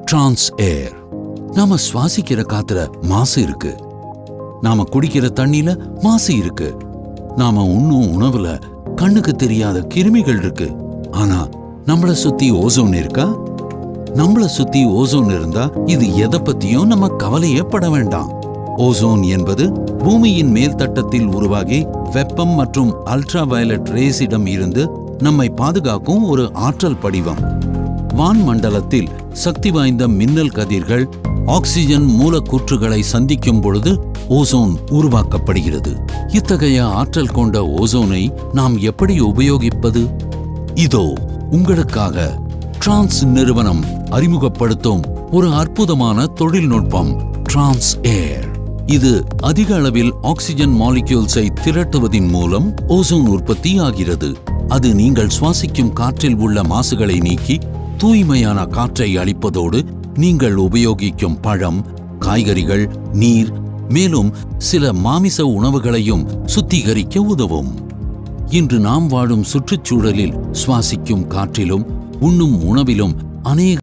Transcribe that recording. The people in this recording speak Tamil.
டிரான்ஸ் ஏர். நாம சுவாசிக்கிற காத்துல மாசு இருக்கு, நாம குடிக்கிற தண்ணில மாசு இருக்கு, நாம உண்ணும் உணவுல கண்ணுக்கு தெரியாத கிருமிகள் இருக்கு. ஆனா நம்மள சுத்தி ஓசோன் இருக்கா? நம்மள சுத்தி ஓசோன் இருந்தா இது எதை பத்தியும் நம்ம கவலையே பட வேண்டாம். ஓசோன் என்பது பூமியின் மேல்தட்டத்தில் உருவாகி வெப்பம் மற்றும் அல்ட்ரா வயலட் ரேஸிடம் இருந்து நம்மை பாதுகாக்கும் ஒரு ஆற்றல் படிவம். வான் மண்டலத்தில் சக்தி வாய்ந்த மின்னல் கதிர்கள் ஆக்சிஜன் மூலக்கூற்றுகளை சந்திக்கும் பொழுது ஓசோன் உருவாக்கப்படுகிறது. இத்தகைய ஆற்றல் கொண்ட ஓசோனை நாம் எப்படி உபயோகிப்பது? இதோ உங்களுக்காக டிரான்ஸ் நிறுவனம் அறிமுகப்படுத்தும் ஒரு அற்புதமான தொழில்நுட்பம், டிரான்ஸ் ஏர். இது அதிக அளவில் ஆக்சிஜன் மாலிக்யூல்ஸை திரட்டுவதின் மூலம் ஓசோன் உற்பத்தி ஆகிறது. அது நீங்கள் சுவாசிக்கும் காற்றில் உள்ள மாசுகளை நீக்கி தூய்மையான காற்றை அளிப்பதோடு நீங்கள் உபயோகிக்கும் பழம், காய்கறிகள், நீர், மேலும் சில மாமிச உணவுகளையும் சுத்திகரிக்க உதவும். இன்று நாம் வாழும் சுற்றுச்சூழலில் சுவாசிக்கும் காற்றிலும் உண்ணும் உணவிலும் அநேக